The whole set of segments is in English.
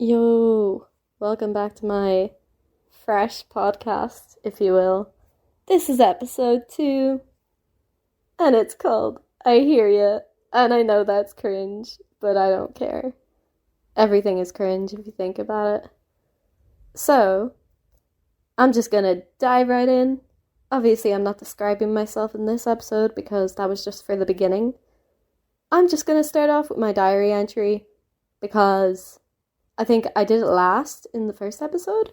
Yo, welcome back to my fresh podcast, if you will. This is episode 2, and it's called I Hear Ya, and I know that's cringe, but I don't care. Everything is cringe if you think about it. So, I'm just gonna dive right in. Obviously, I'm not describing myself in this episode because that was just for the beginning. I'm just gonna start off with my diary entry because I think I did it last in the first episode.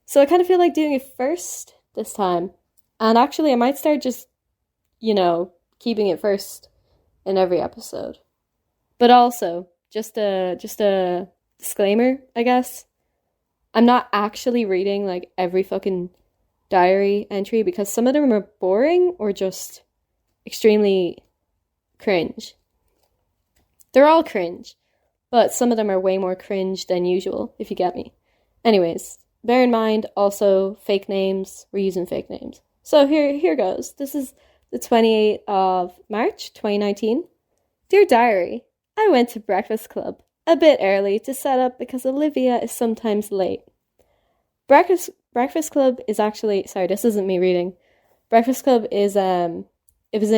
So I kind of feel like doing it first this time. And actually, I might start just, keeping it first in every episode. But also, just a disclaimer, I guess. I'm not actually reading like every fucking diary entry because some of them are boring or just extremely cringe. They're all cringe, but some of them are way more cringe than usual, if you get me. Anyways, bear in mind also fake names. We're using fake names. So here goes. This is the 28th of March, 2019. Dear Diary, I went to Breakfast Club a bit early to set up because Olivia is sometimes late. Breakfast Club is actually, sorry, this isn't me reading. Breakfast Club is it was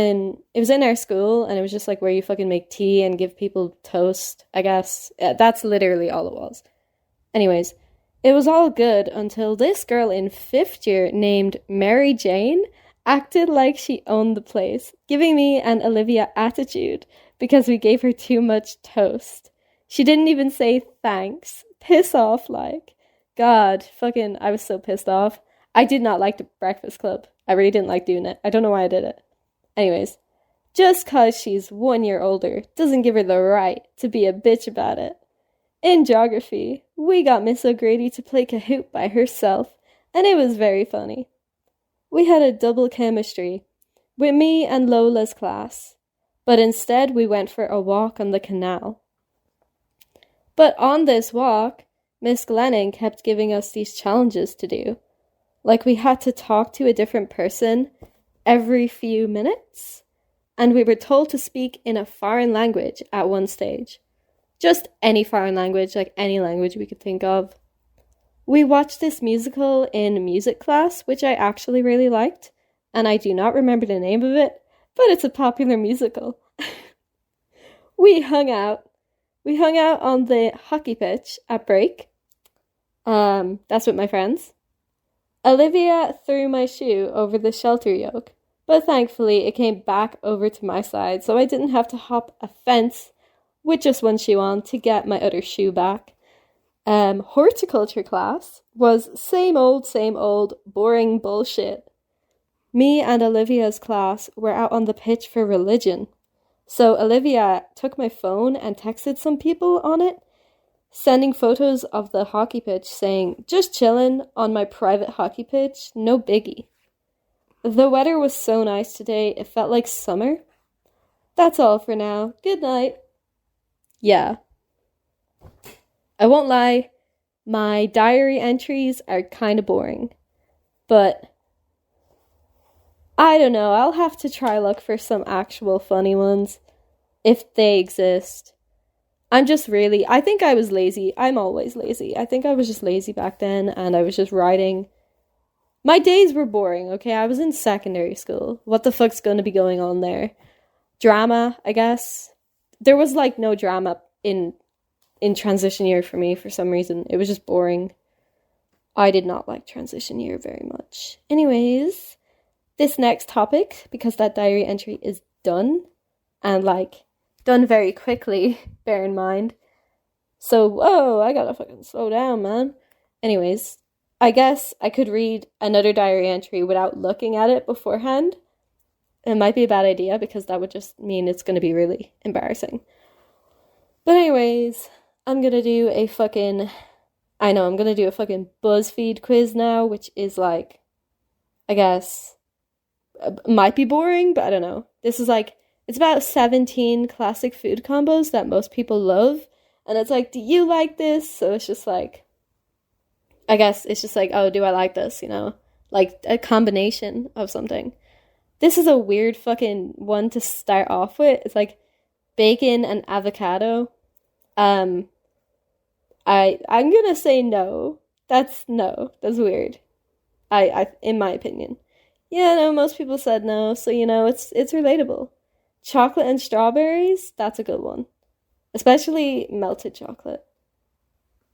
in our school, and it was just like where you fucking make tea and give people toast, I guess. That's literally all it was. Anyways, it was all good until this girl in 5th year named Mary Jane acted like she owned the place, giving me and Olivia attitude because we gave her too much toast. She didn't even say thanks. Piss off, like. God, fucking, I was so pissed off. I did not like the Breakfast Club. I really didn't like doing it. I don't know why I did it. Anyways, just cause she's 1 year older doesn't give her the right to be a bitch about it. In geography, we got Miss O'Grady to play Kahoot by herself, and it was very funny. We had a double chemistry with me and Lola's class, but instead we went for a walk on the canal. But on this walk, Miss Glennon kept giving us these challenges to do. Like we had to talk to a different person every few minutes, and we were told to speak in a foreign language at one stage. Just any foreign language, like any language we could think of. We watched this musical in music class, which I actually really liked, and I do not remember the name of it, but it's a popular musical. We hung out on the hockey pitch at break. That's with my friends. Olivia threw my shoe over the shelter yoke, but thankfully it came back over to my side, so I didn't have to hop a fence with just one shoe on to get my other shoe back. Horticulture class was same old, boring bullshit. Me and Olivia's class were out on the pitch for religion, so Olivia took my phone and texted some people on it, sending photos of the hockey pitch saying, just chillin' on my private hockey pitch, no biggie. The weather was so nice today, it felt like summer. That's all for now. Good night. Yeah. I won't lie, my diary entries are kind of boring. But I don't know, I'll have to try look for some actual funny ones, if they exist. I think I was lazy. I'm always lazy. I think I was just lazy back then, and I was just writing. My days were boring, okay? I was in secondary school. What the fuck's gonna be going on there? Drama, I guess. There was, like, no drama in transition year for me for some reason. It was just boring. I did not like transition year very much. Anyways, this next topic, because that diary entry is done, and, like, done very quickly, bear in mind. So, whoa, I gotta fucking slow down, man. Anyways, I guess I could read another diary entry without looking at it beforehand. It might be a bad idea because that would just mean it's gonna be really embarrassing. But anyways, I'm gonna do a fucking BuzzFeed quiz now, which is like, I guess, might be boring, but I don't know. This is like, it's about 17 classic food combos that most people love. And it's like, do you like this? So it's just like, I guess it's just like, oh, do I like this? Like a combination of something. This is a weird fucking one to start off with. It's like bacon and avocado. I'm gonna say no. That's no. That's weird. In my opinion. Yeah, no, most people said no, so it's relatable. Chocolate and strawberries, that's a good one. Especially melted chocolate.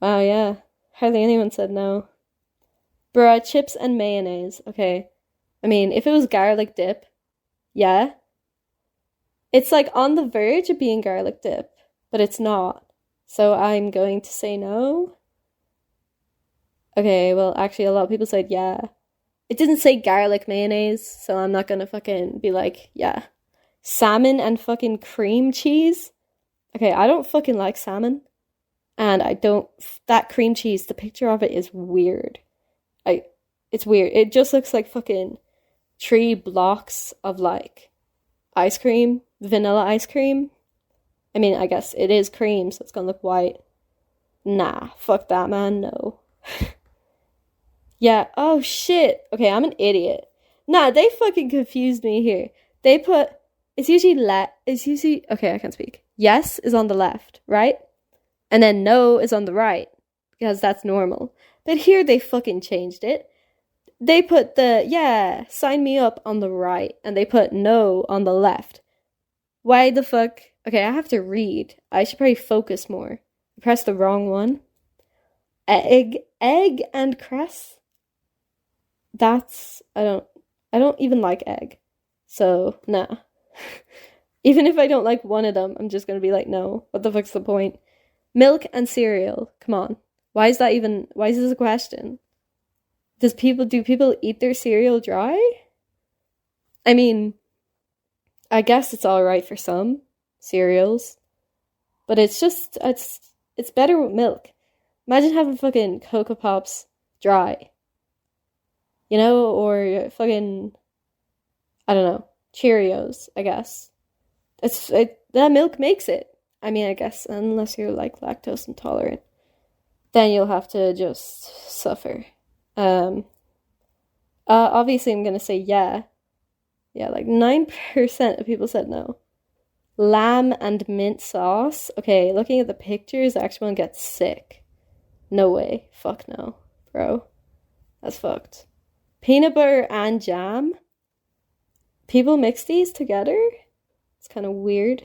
Wow, yeah. Hardly anyone said no. Bruh, chips and mayonnaise. Okay. I mean, if it was garlic dip, yeah. It's like on the verge of being garlic dip, but it's not. So I'm going to say no. Okay, well, actually, a lot of people said yeah. It didn't say garlic mayonnaise, so I'm not gonna fucking be like, yeah. Salmon and fucking cream cheese? Okay, I don't fucking like salmon. And I don't. That cream cheese, the picture of it is weird. It's weird. It just looks like fucking 3 blocks of like ice cream, vanilla ice cream. I mean, I guess it is cream, so it's gonna look white. Nah, fuck that, man. No. Yeah, oh shit. Okay, I'm an idiot. Nah, they fucking confused me here. They put okay, I can't speak. Yes is on the left, right? And then no is on the right, because that's normal. But here they fucking changed it. They put sign me up on the right, and they put no on the left. Why the fuck? Okay, I have to read. I should probably focus more. I pressed the wrong one. Egg and cress? I don't even like egg. So, nah. Even if I don't like one of them, I'm just gonna be like, no. What the fuck's the point? Milk and cereal. Come on. Why is this a question? Do people eat their cereal dry? I mean, I guess it's alright for some cereals. But it's better with milk. Imagine having fucking Cocoa Pops dry. Or fucking, I don't know, Cheerios, I guess. That milk makes it. I mean, I guess, unless you're like lactose intolerant, then you'll have to just suffer. Obviously I'm gonna say yeah. Yeah, like 9% of people said no. Lamb and mint sauce. Okay, looking at the pictures, I actually want to get sick. No way. Fuck no, bro. That's fucked. Peanut butter and jam? People mix these together? It's kind of weird.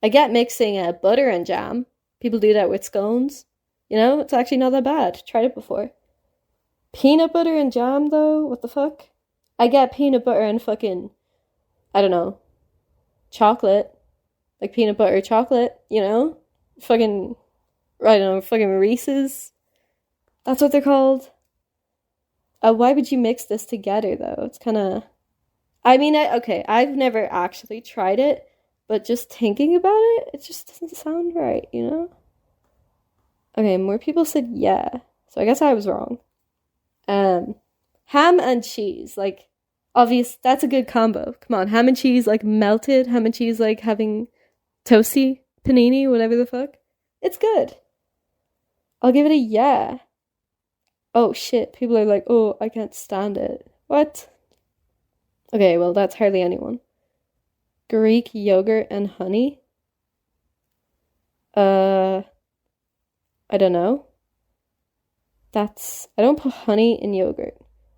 I get mixing butter and jam. People do that with scones. It's actually not that bad. Tried it before. Peanut butter and jam, though? What the fuck? I get peanut butter and fucking, I don't know, chocolate. Like peanut butter chocolate, Fucking, I don't know, fucking Reese's. That's what they're called. Why would you mix this together, though? It's kind of... I mean, okay, I've never actually tried it, but just thinking about it, it just doesn't sound right, Okay, more people said yeah, so I guess I was wrong. Ham and cheese, like, obvious, that's a good combo. Come on, ham and cheese, like, melted, ham and cheese, like, having toasty, panini, whatever the fuck. It's good. I'll give it a yeah. Oh shit, people are like, oh, I can't stand it. What? Okay, well, that's hardly anyone. Greek yogurt and honey? I don't know. I don't put honey in yogurt.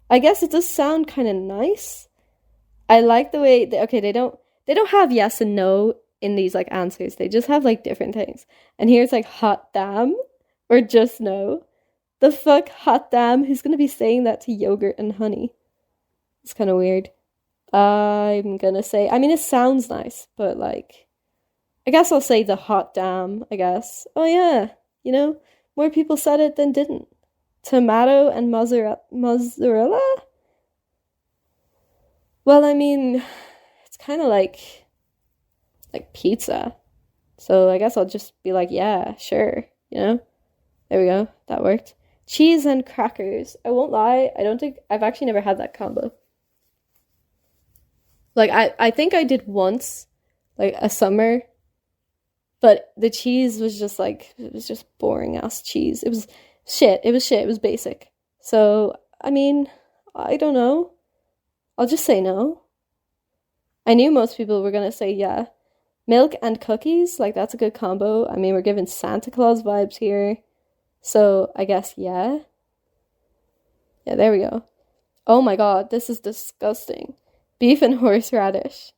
I guess it does sound kind of nice. I like the way, they don't have yes and no in these, like, answers. They just have, like, different things. And here it's, like, hot damn, or just no. The fuck, hot damn? Who's gonna be saying that to yogurt and honey? It's kind of weird. I'm gonna say, I mean, it sounds nice, but like, I guess I'll say the hot damn, I guess. Oh yeah, more people said it than didn't. Tomato and mozzarella? Well, I mean, it's kind of like pizza. So I guess I'll just be like, yeah, sure, There we go, that worked. Cheese and crackers. I won't lie, I don't think, I've actually never had that combo. Like, I think I did once, like, a summer, but the cheese was just, like, it was just boring-ass cheese. It was shit. It was basic. So, I mean, I don't know. I'll just say no. I knew most people were gonna say yeah. Milk and cookies, like, that's a good combo. I mean, we're giving Santa Claus vibes here. So I guess yeah. Yeah, there we go. Oh my god, this is disgusting. Beef and horseradish.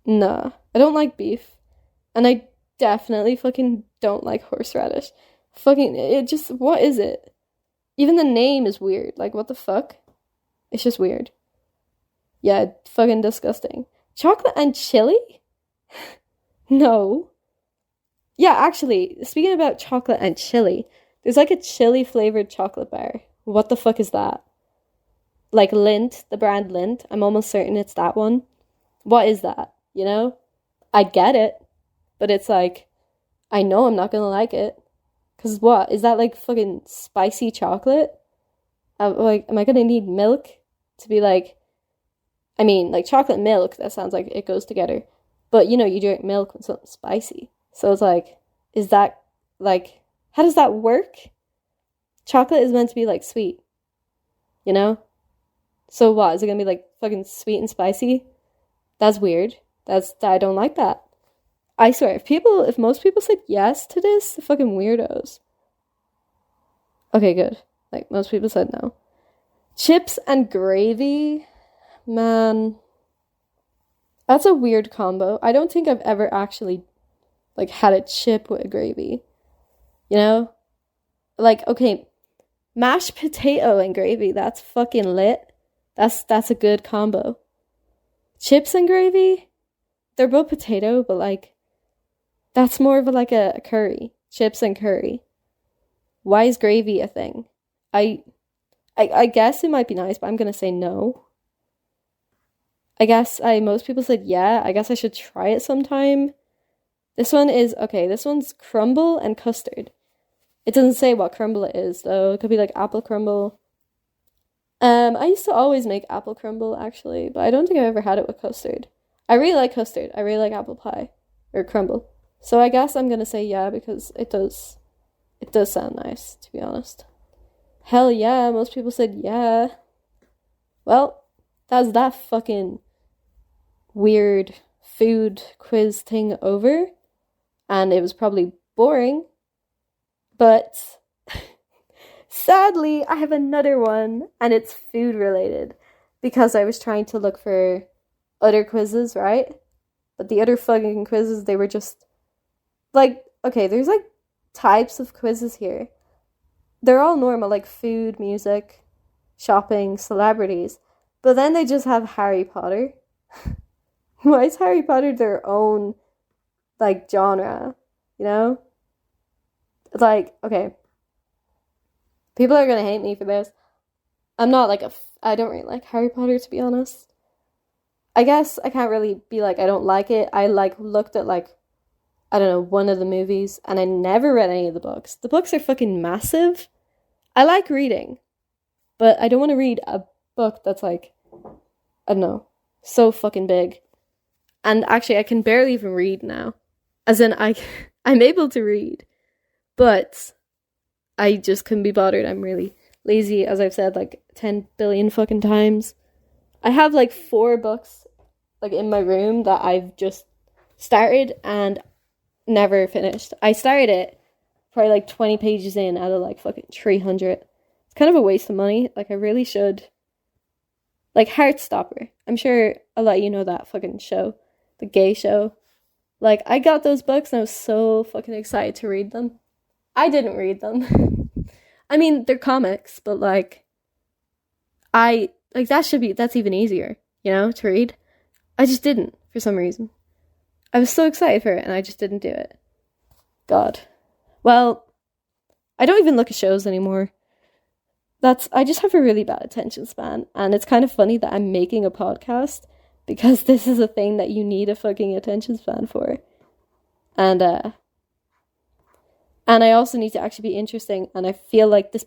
Nah, I don't like beef. And I definitely fucking don't like horseradish. Fucking, it just, what is it? Even the name is weird. Like, what the fuck? It's just weird. Yeah, fucking disgusting. Chocolate and chili? No. Yeah, actually, speaking about chocolate and chili, there's like a chili flavored chocolate bar. What the fuck is that? Like Lindt, the brand Lindt. I'm almost certain it's that one. What is that? You know? I get it, but it's like, I know I'm not gonna like it. Cause what? Is that like fucking spicy chocolate? Like, am I gonna need milk to be like, I mean, like chocolate milk, that sounds like it goes together. But you know, you drink milk with something spicy. So it's like, is that like, how does that work? Chocolate is meant to be like sweet, you know? So what? Is it gonna be like fucking sweet and spicy? That's weird. I don't like that. I swear, if most people said yes to this, they're fucking weirdos. Okay, good. Like, most people said no. Chips and gravy? Man. That's a weird combo. I don't think I've ever actually, like, had a chip with a gravy. You know? Like, okay, mashed potato and gravy, that's fucking lit. That's a good combo. Chips and gravy? They're both potato, but, like, that's more of like a curry. Chips and curry. Why is gravy a thing? I guess it might be nice, but I'm gonna say no. I guess most people said yeah. I guess I should try it sometime. This one's crumble and custard. It doesn't say what crumble it is, though. It could be like apple crumble. I used to always make apple crumble, actually, but I don't think I've ever had it with custard. I really like custard. I really like apple pie. Or crumble. So I guess I'm gonna say yeah, because it does sound nice, to be honest. Hell yeah, most people said yeah. Well, that's that fucking weird food quiz thing over. And it was probably boring. But sadly, I have another one, and it's food related. Because I was trying to look for other quizzes, right? But the other fucking quizzes, they were just like, okay, there's like types of quizzes here. They're all normal, like food, music, shopping, celebrities. But then they just have Harry Potter. Why is Harry Potter their own, like, genre? You know? It's like, okay. People are gonna hate me for this. I'm not like I don't really like Harry Potter, to be honest. I guess I can't really be like, I don't like it. I, like, looked at, like, I don't know, one of the movies, and I never read any of the books. The books are fucking massive. I like reading, but I don't want to read a book that's like, I don't know, so fucking big. And actually, I can barely even read now. As in, I'm able to read, but I just couldn't be bothered. I'm really lazy, as I've said like 10 billion fucking times. I have like 4 books like in my room that I've just started and never finished. I started it probably like 20 pages in out of like fucking 300. It's kind of a waste of money. Like, I really should. Like, Heartstopper. I'm sure a lot of you know that fucking show. The gay show. Like, I got those books and I was so fucking excited to read them. I didn't read them. I mean, they're comics, but like, that's even easier, you know, to read. I just didn't, for some reason. I was so excited for it, and I just didn't do it. God. Well, I don't even look at shows anymore. I just have a really bad attention span, and it's kind of funny that I'm making a podcast, because this is a thing that you need a fucking attention span for. And I also need to actually be interesting, and I feel like this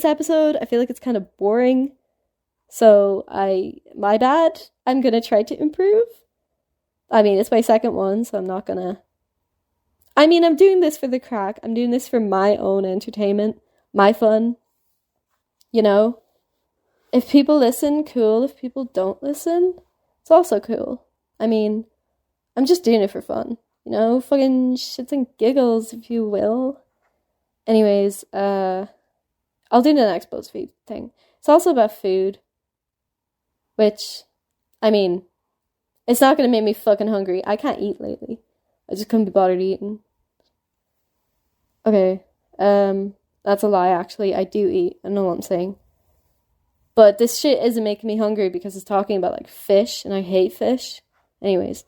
episode, I feel like it's kind of boring. So my bad. I'm gonna try to improve. I mean, it's my second one, so I'm not gonna... I mean, I'm doing this for the crack. I'm doing this for my own entertainment, my fun. You know? If people listen, cool. If people don't listen, it's also cool. I mean, I'm just doing it for fun. You know? Fucking shits and giggles, if you will. Anyways, I'll do the next BuzzFeed thing. It's also about food, which, I mean, it's not gonna make me fucking hungry. I can't eat lately. I just couldn't be bothered eating. Okay, that's a lie, actually. I do eat. I know what I'm saying. But this shit isn't making me hungry because it's talking about, like, fish, and I hate fish. Anyways.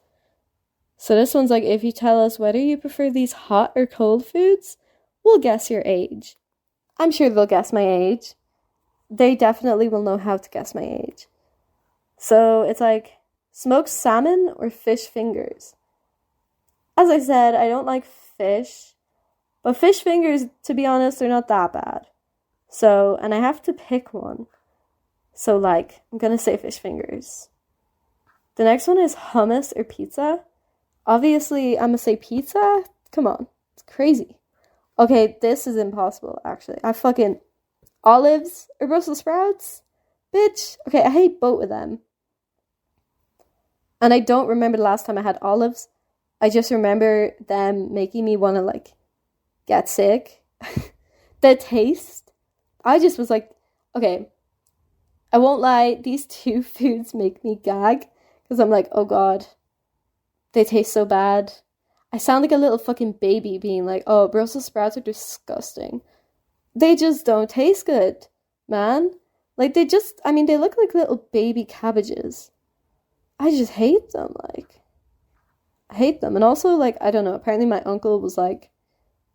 So this one's like, if you tell us whether you prefer these hot or cold foods, we'll guess your age. I'm sure they'll guess my age. They definitely will know how to guess my age. So it's like, smoked salmon or fish fingers? As I said, I don't like fish. But fish fingers, to be honest, they're not that bad. So, and I have to pick one. So, like, I'm gonna say fish fingers. The next one is hummus or pizza. Obviously, I'm gonna say pizza. Come on. It's crazy. Okay, this is impossible, actually. I fucking... Olives or Brussels sprouts? Bitch. Okay, I hate both of them. And I don't remember the last time I had olives. I just remember them making me want to, like, get sick. The taste. I just was like, okay, I won't lie, these two foods make me gag. Because I'm like, oh god, they taste so bad. I sound like a little fucking baby being like, oh, Brussels sprouts are disgusting. They just don't taste good, man. Like, they just, I mean, they look like little baby cabbages. I just hate them, like. I hate them. And also, like, I don't know, apparently my uncle was like,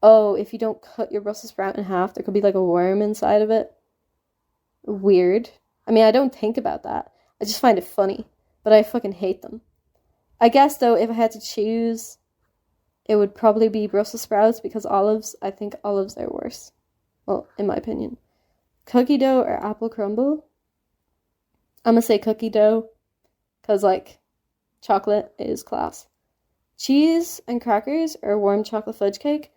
oh, if you don't cut your Brussels sprout in half, there could be, like, a worm inside of it. Weird. I mean, I don't think about that. I just find it funny. But I fucking hate them. I guess, though, if I had to choose, it would probably be Brussels sprouts because olives, I think olives are worse. Well, in my opinion. Cookie dough or apple crumble? I'm gonna say cookie dough because, like, chocolate is class. Cheese and crackers or warm chocolate fudge cake?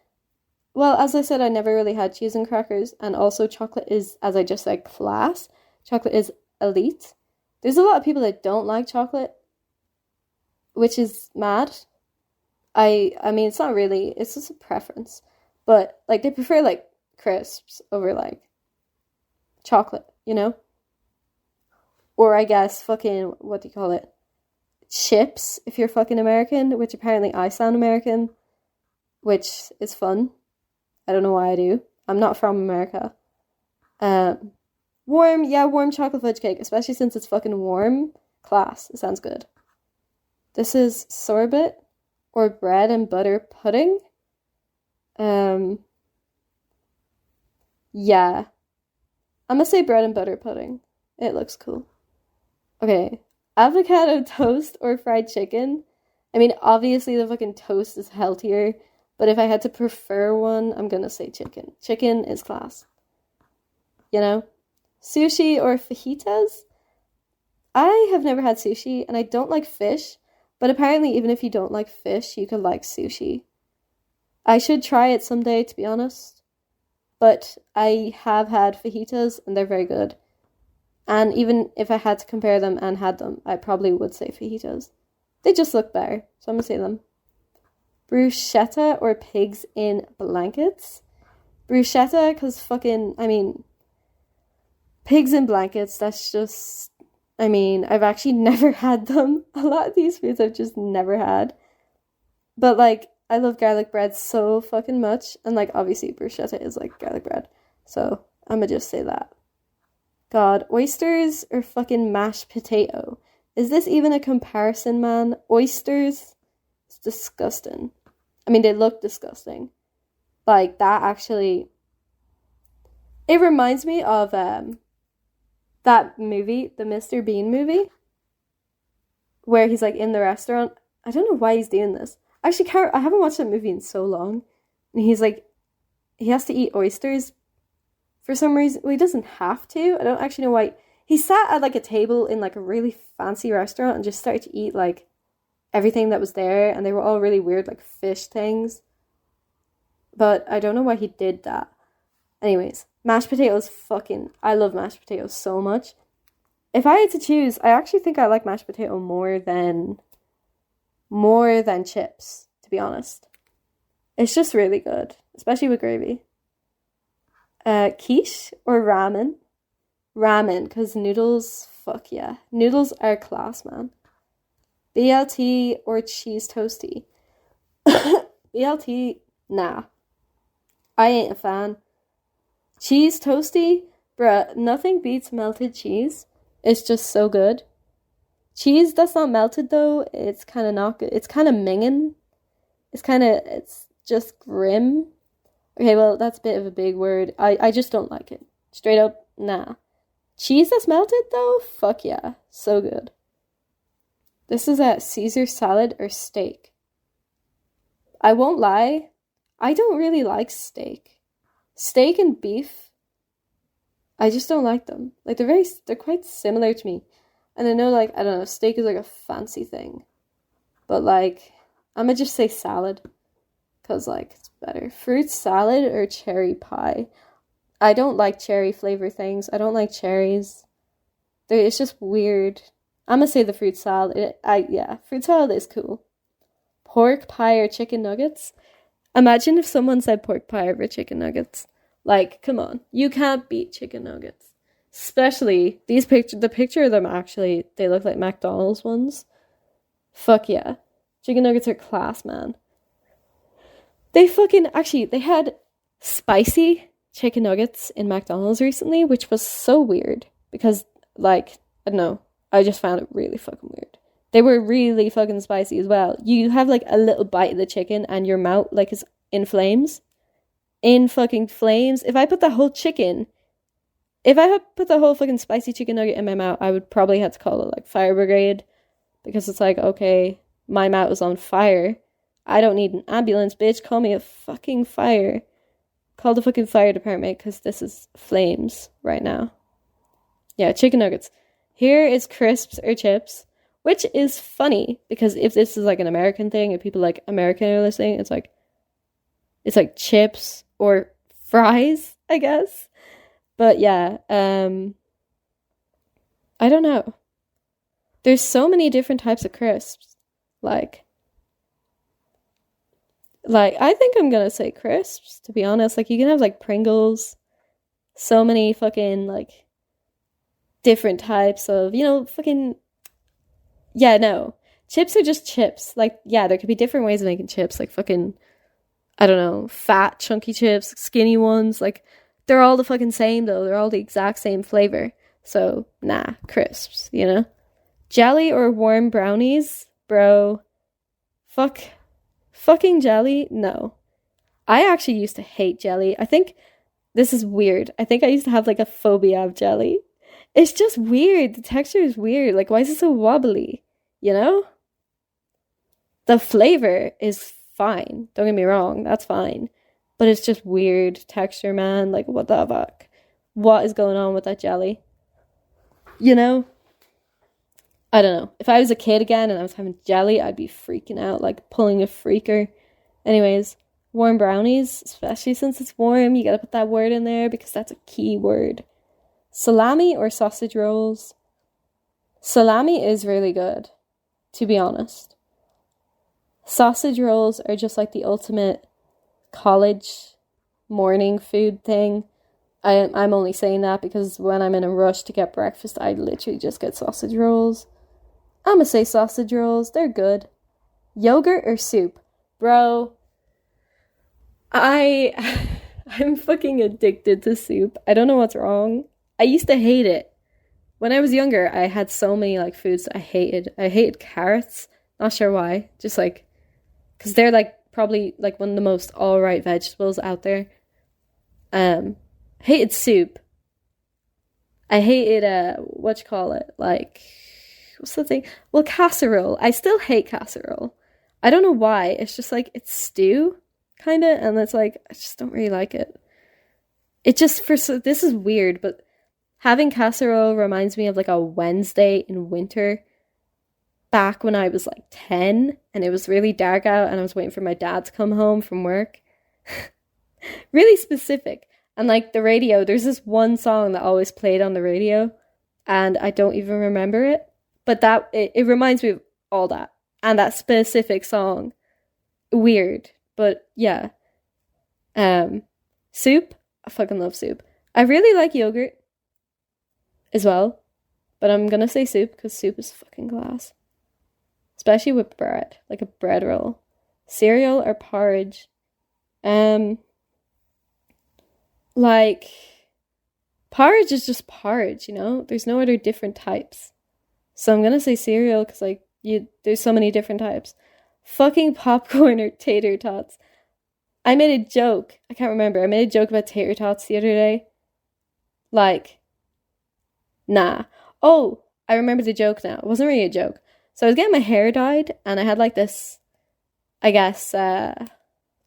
Well, as I said, I never really had cheese and crackers, and also chocolate is, as I just said, class. Chocolate is elite. There's a lot of people that don't like chocolate, which is mad. I mean, it's not really, it's just a preference. But, like, they prefer, like, crisps over, like, chocolate, you know? Or, I guess, fucking, what do you call it? Chips, if you're fucking American, which apparently I sound American, which is fun. I don't know why I do. I'm not from America. Warm chocolate fudge cake, especially since it's fucking warm. Class, it sounds good. This is sorbet or bread and butter pudding. Yeah. I'm gonna say bread and butter pudding. It looks cool. Okay. Avocado toast or fried chicken? I mean, obviously the fucking toast is healthier, but if I had to prefer one, I'm gonna say chicken. Chicken is class. You know? Sushi or fajitas? I have never had sushi, and I don't like fish, but apparently even if you don't like fish, you could like sushi. I should try it someday, to be honest. But I have had fajitas, and they're very good. And even if I had to compare them and had them, I probably would say fajitas. They just look better, so I'm gonna say them. Bruschetta or pigs in blankets? Bruschetta, because fucking, I mean, pigs in blankets, that's just, I mean, I've actually never had them. A lot of these foods I've just never had. But, like, I love garlic bread so fucking much. And, like, obviously bruschetta is, like, garlic bread. So, I'm gonna just say that. God, oysters or fucking mashed potato? Is this even a comparison, man? Oysters? It's disgusting. I mean, they look disgusting. Like, that actually... It reminds me of, that movie, the Mr. Bean movie, where he's, like, in the restaurant. I don't know why he's doing this. Actually, I haven't watched that movie in so long. And he's, like, he has to eat oysters for some reason. Well, he doesn't have to. I don't actually know why. He sat at, like, a table in, like, a really fancy restaurant and just started to eat, like, everything that was there. And they were all really weird, like, fish things. But I don't know why he did that. Anyways, mashed potatoes fucking... I love mashed potatoes so much. If I had to choose, I actually think I like mashed potato more than chips, to be honest. It's just really good, especially with gravy. Quiche or ramen? Ramen, because noodles, fuck yeah. Noodles are class, man. BLT or cheese toasty? BLT, nah. I ain't a fan. Cheese toasty? Bruh, nothing beats melted cheese. It's just so good. Cheese that's not melted though, it's kind of not good. It's kind of minging. It's just grim. Okay, well, that's a bit of a big word. I just don't like it. Straight up, nah. Cheese that's melted though? Fuck yeah. So good. This is a Caesar salad or steak. I won't lie. I don't really like steak. Steak and beef, I just don't like them. Like they're quite similar to me. And I know like, I don't know, steak is like a fancy thing. But like, I'm gonna just say salad. Cause like, it's better. Fruit salad or cherry pie? I don't like cherry flavor things. I don't like cherries. It's just weird. I'm gonna say the fruit salad. Fruit salad is cool. Pork pie or chicken nuggets? Imagine if someone said pork pie over chicken nuggets. Like, come on. You can't beat chicken nuggets. Especially the picture of them actually, they look like McDonald's ones. Fuck yeah. Chicken nuggets are class, man. They had spicy chicken nuggets in McDonald's recently, which was so weird because, like, I don't know, I just found it really fucking weird. They were really fucking spicy as well. You have like a little bite of the chicken and your mouth like is in flames. In fucking flames. If I put the whole fucking spicy chicken nugget in my mouth, I would probably have to call it like fire brigade because it's like, okay, my mouth is on fire. I don't need an ambulance, bitch. Call me a fucking fire. Call the fucking fire department because this is flames right now. Yeah, chicken nuggets. Here is crisps or chips, which is funny because if this is like an American thing, if people like American are listening, it's like chips or fries, I guess. But yeah, I don't know. There's so many different types of crisps. Like I think I'm gonna say crisps, to be honest. Like you can have like Pringles, so many fucking like different types of, fucking, yeah, no. Chips are just chips. Like, yeah, there could be different ways of making chips, like fucking, I don't know, fat, chunky chips, skinny ones. Like, they're all the fucking same, though. They're all the exact same flavor. So, nah, crisps, Jelly or warm brownies? Bro, fucking jelly? No. I actually used to hate jelly. I think this is weird. I think I used to have like a phobia of jelly. It's just weird. The texture is weird. Like, why is it so wobbly? The flavor is fine. Don't get me wrong. That's fine. But it's just weird texture, man. Like, what the fuck? What is going on with that jelly? I don't know. If I was a kid again and I was having jelly, I'd be freaking out, like pulling a freaker. Anyways, warm brownies, especially since it's warm, you gotta put that word in there because that's a key word. Salami or sausage rolls? Salami is really good, to be honest. Sausage rolls are just like the ultimate college morning food thing. I'm only saying that because when I'm in a rush to get breakfast, I literally just get sausage rolls. I'm gonna say sausage rolls. They're good. Yogurt or soup? Bro, I'm fucking addicted to soup. I don't know what's wrong. I used to hate it. When I was younger, I had so many like foods that I hated. I hated carrots. Not sure why. Just like, because they're like probably like one of the most alright vegetables out there. Hated soup. I hated like, what's the thing? Well, casserole. I still hate casserole. I don't know why. It's just like, it's stew, kind of, and it's like, I just don't really like it. This is weird, but having casserole reminds me of like a Wednesday in winter back when I was like 10 and it was really dark out and I was waiting for my dad to come home from work. Really specific. And like the radio, there's this one song that always played on the radio and I don't even remember it. But it reminds me of all that. And that specific song. Weird. But yeah. Soup? I fucking love soup. I really like yogurt as well, but I'm gonna say soup because soup is fucking class. Especially with bread, like a bread roll. Cereal or porridge. Like, porridge is just porridge, you know? There's no other different types. So I'm gonna say cereal because, like, there's so many different types. Fucking popcorn or tater tots. I made a joke. I can't remember. I made a joke about tater tots the other day. Like, nah. Oh, I remember the joke now. It wasn't really a joke. So I was getting my hair dyed, and I had, like, this, I guess, the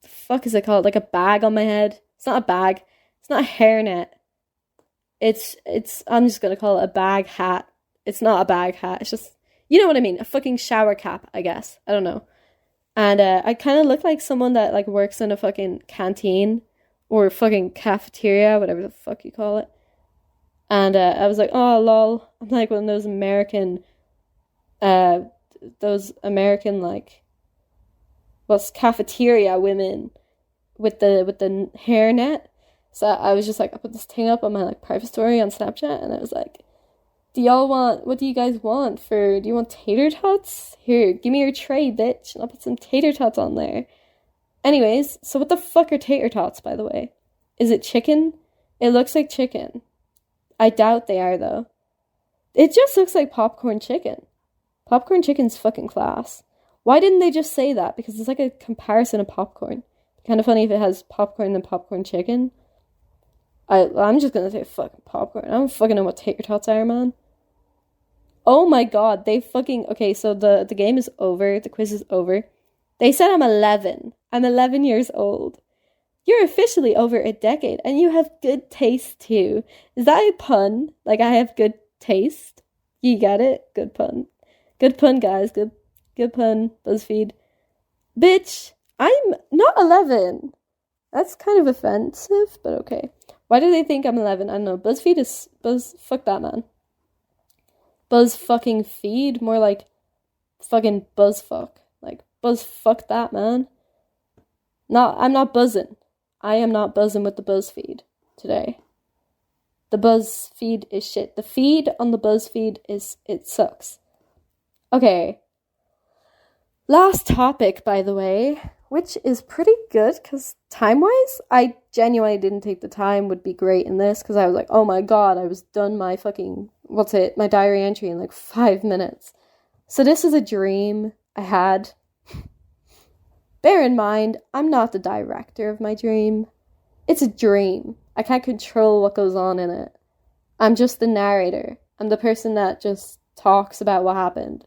fuck is it called? Like a bag on my head. It's not a bag. It's not a hairnet. It's, I'm just gonna call it a bag hat. It's not a bag hat. It's just, you know what I mean? A fucking shower cap, I guess. I don't know. And I kind of look like someone that, like, works in a fucking canteen or fucking cafeteria, whatever the fuck you call it. And I was like, oh, lol. I'm like one of those American, like, what's cafeteria women with the hairnet. So I was just like, I put this thing up on my, like, private story on Snapchat, and I was like, what do you guys want do you want tater tots? Here, give me your tray, bitch, and I'll put some tater tots on there. Anyways, so what the fuck are tater tots, by the way? Is it chicken? It looks like chicken. I doubt they are, though. It just looks like popcorn chicken. Popcorn chicken's fucking class. Why didn't they just say that? Because it's like a comparison of popcorn. Kind of funny if it has popcorn and popcorn chicken. I'm just gonna say fucking popcorn. I don't fucking know what tater tots are, man. Oh my god, okay, so the game is over, the quiz is over. They said I'm 11. I'm 11 years old. You're officially over a decade, and you have good taste too. Is that a pun? Like, I have good taste? You get it? Good pun. Good pun, guys. Good pun, BuzzFeed. Bitch, I'm not 11. That's kind of offensive, but okay. Why do they think I'm 11? I don't know. BuzzFeed is... Fuck that, man. Buzz fucking feed? More like fucking buzzfuck. Like, buzz fuck that, man. No, I'm not buzzing. I am not buzzing with the BuzzFeed today. The BuzzFeed is shit. The feed on the BuzzFeed it sucks. Okay. Last topic, by the way, which is pretty good, because time-wise, I genuinely didn't take the time would be great in this, because I was like, oh my god, I was done my fucking, my diary entry in like 5 minutes. So this is a dream I had. Bear in mind, I'm not the director of my dream. It's a dream. I can't control what goes on in it. I'm just the narrator. I'm the person that just talks about what happened.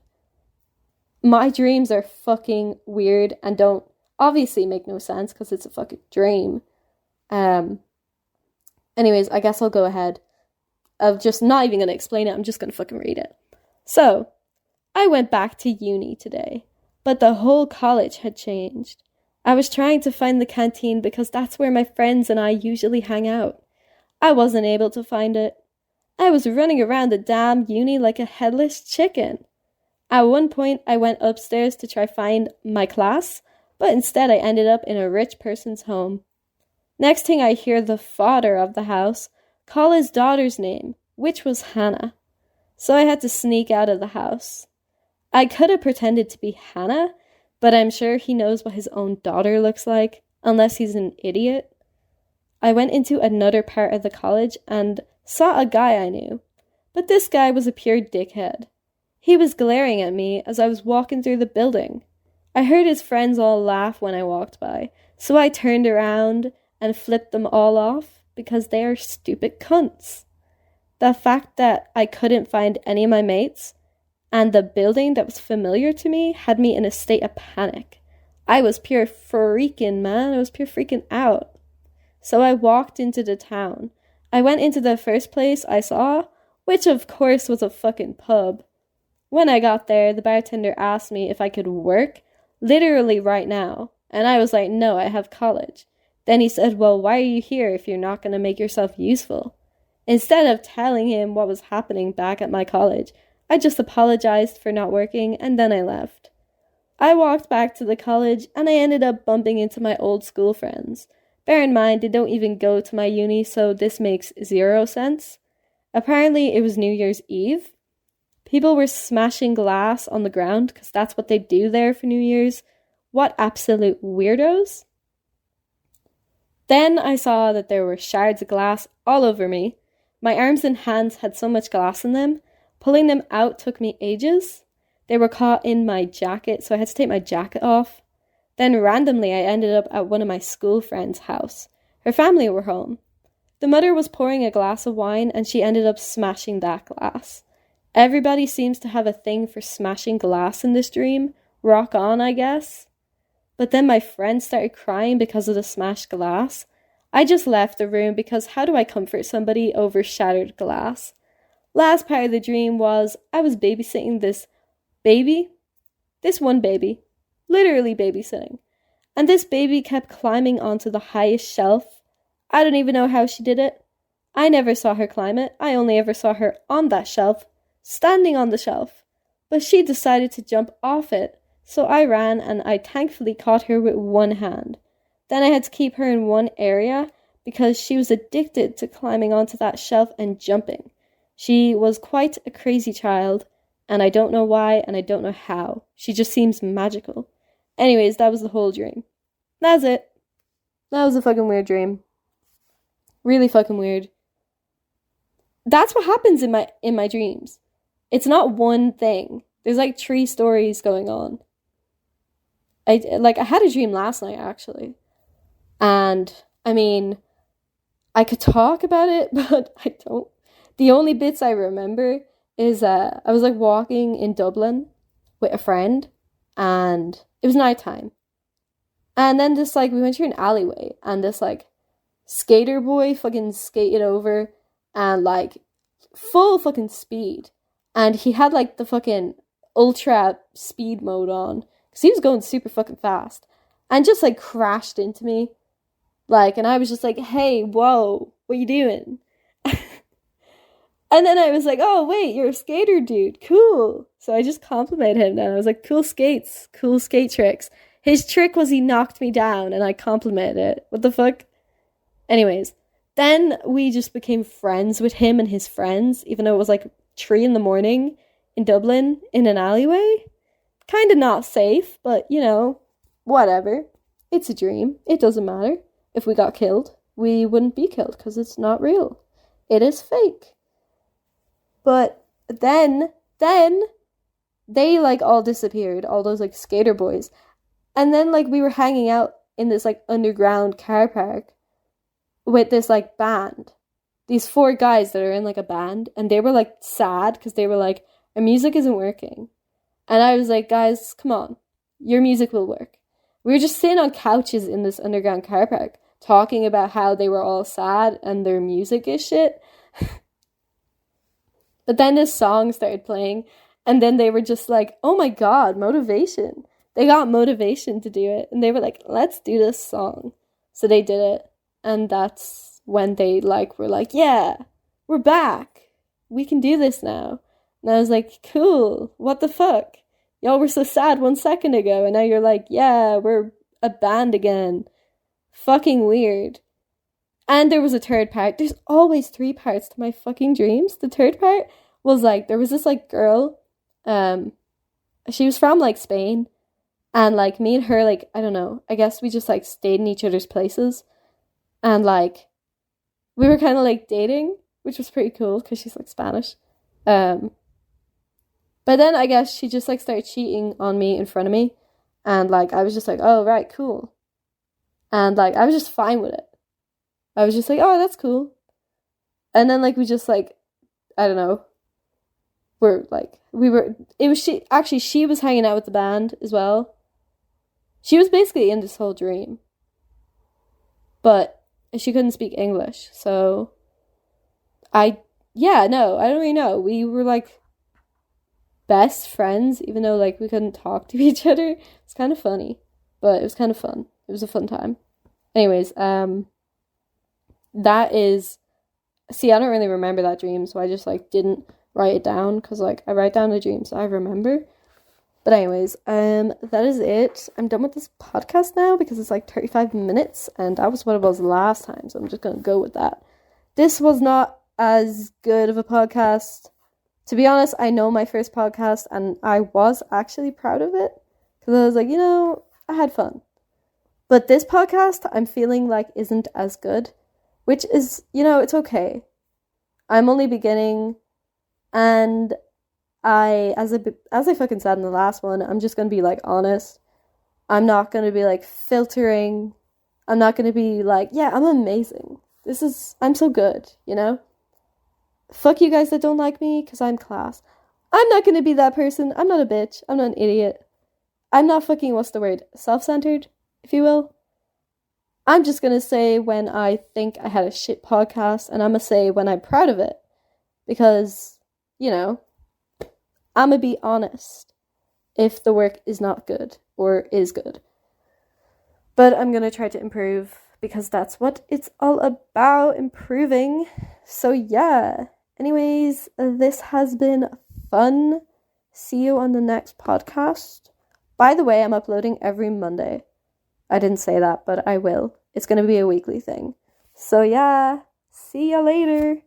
My dreams are fucking weird and don't obviously make no sense because it's a fucking dream. Anyways, I guess I'll go ahead. I'm just not even going to explain it. I'm just going to fucking read it. So, I went back to uni today, but the whole college had changed. I was trying to find the canteen because that's where my friends and I usually hang out. I wasn't able to find it. I was running around the damn uni like a headless chicken. At one point, I went upstairs to try find my class, but instead I ended up in a rich person's home. Next thing I hear the father of the house call his daughter's name, which was Hannah. So I had to sneak out of the house. I could have pretended to be Hannah, but I'm sure he knows what his own daughter looks like, unless he's an idiot. I went into another part of the college and saw a guy I knew, but this guy was a pure dickhead. He was glaring at me as I was walking through the building. I heard his friends all laugh when I walked by, so I turned around and flipped them all off because they are stupid cunts. The fact that I couldn't find any of my mates and the building that was familiar to me had me in a state of panic. I was pure freaking, man. I was pure freaking out. So I walked into the town. I went into the first place I saw, which of course was a fucking pub. When I got there, the bartender asked me if I could work, literally right now, and I was like, no, I have college. Then he said, well, why are you here if you're not going to make yourself useful? Instead of telling him what was happening back at my college, I just apologized for not working, and then I left. I walked back to the college, and I ended up bumping into my old school friends. Bear in mind, they don't even go to my uni, so this makes 0 sense. Apparently, it was New Year's Eve. People were smashing glass on the ground because that's what they do there for New Year's. What absolute weirdos. Then I saw that there were shards of glass all over me. My arms and hands had so much glass in them. Pulling them out took me ages. They were caught in my jacket, so I had to take my jacket off. Then randomly I ended up at one of my school friends' house. Her family were home. The mother was pouring a glass of wine and she ended up smashing that glass. Everybody seems to have a thing for smashing glass in this dream. Rock on, I guess. But then my friend started crying because of the smashed glass. I just left the room because how do I comfort somebody over shattered glass? Last part of the dream was I was babysitting this one baby, literally babysitting. And this baby kept climbing onto the highest shelf. I don't even know how she did it. I never saw her climb it. I only ever saw her on that shelf, standing on the shelf. But she decided to jump off it. So I ran and I thankfully caught her with one hand. Then I had to keep her in one area because she was addicted to climbing onto that shelf and jumping. She was quite a crazy child, and I don't know why and I don't know how. She just seems magical. Anyways, that was the whole dream. That's it. That was a fucking weird dream. Really fucking weird. That's what happens in my dreams. It's not one thing. There's like 3 stories going on. I had a dream last night, actually. And, I mean, I could talk about it, but I don't. The only bits I remember is I was, like, walking in Dublin with a friend, and it was nighttime. And then this, like, we went through an alleyway, and this, like, skater boy fucking skated over, and, like, full fucking speed. And he had, like, the fucking ultra speed mode on. Because he was going super fucking fast. And just, like, crashed into me. Like, and I was just like, hey, whoa, what you doing? And then I was like, oh, wait, you're a skater, dude. Cool. So I just complimented him. And I was like, cool skates. Cool skate tricks. His trick was he knocked me down. And I complimented it. What the fuck? Anyways. Then we just became friends with him and his friends. Even though it was, like, 3 a.m. in Dublin in an alleyway. Kind of not safe, but, you know, whatever. It's a dream. It doesn't matter. If we got killed, we wouldn't be killed because it's not real. It is fake. But then they, like, all disappeared. All those, like, skater boys. And then, like, we were hanging out in this, like, underground car park with this, like, band. These 4 guys that are in, like, a band. And they were, like, sad because they were like, our music isn't working. And I was like, guys, come on. Your music will work. We were just sitting on couches in this underground car park talking about how they were all sad and their music is shit. But then this song started playing and then they were just like, oh my god, motivation. They got motivation to do it. And they were like, let's do this song. So they did it. And that's when they were like, yeah, we're back. We can do this now. And I was like, cool, what the fuck? Y'all were so sad 1 second ago, and now you're like, yeah, we're a band again. Fucking weird. And there was a 3rd part. There's always 3 parts to my fucking dreams. The 3rd part was, like, there was this, like, girl, she was from, like, Spain, and, like, me and her, like, I don't know, I guess we just, like, stayed in each other's places, and, like, we were kind of, like, dating, which was pretty cool, because she's, like, Spanish, but then I guess she just, like, started cheating on me in front of me. And, like, I was just like, oh, right, cool. And, like, I was just fine with it. I was just like, oh, that's cool. And then, like, we just, like, I don't know. She was hanging out with the band as well. She was basically in this whole dream. But she couldn't speak English. So, I don't really know. We were, like, best friends, even though, like, we couldn't talk to each other. It's kind of funny, but it was kind of fun. It was a fun time. Anyways, that is, see, I don't really remember that dream, so I just, like, didn't write it down, because, like, I write down the dreams I remember. But anyways, that is it. I'm done with this podcast now because it's like 35 minutes and that was what it was last time. So I'm just going to go with that. This was not as good of a podcast. To be honest, I know my first podcast and I was actually proud of it because I was like, I had fun. But this podcast I'm feeling like isn't as good, which is, it's okay. I'm only beginning, and as I fucking said in the last one, I'm just going to be like honest. I'm not going to be like filtering. I'm not going to be like, yeah, I'm amazing. I'm so good, Fuck you guys that don't like me because I'm class. I'm not going to be that person. I'm not a bitch. I'm not an idiot. I'm not fucking, self-centered, if you will. I'm just going to say when I think I had a shit podcast, and I'm going to say when I'm proud of it. Because, I'm going to be honest if the work is not good or is good. But I'm going to try to improve because that's what it's all about, improving. So yeah. Anyways, this has been fun. See you on the next podcast. By the way, I'm uploading every Monday. I didn't say that, but I will. It's going to be a weekly thing. So yeah, see ya later.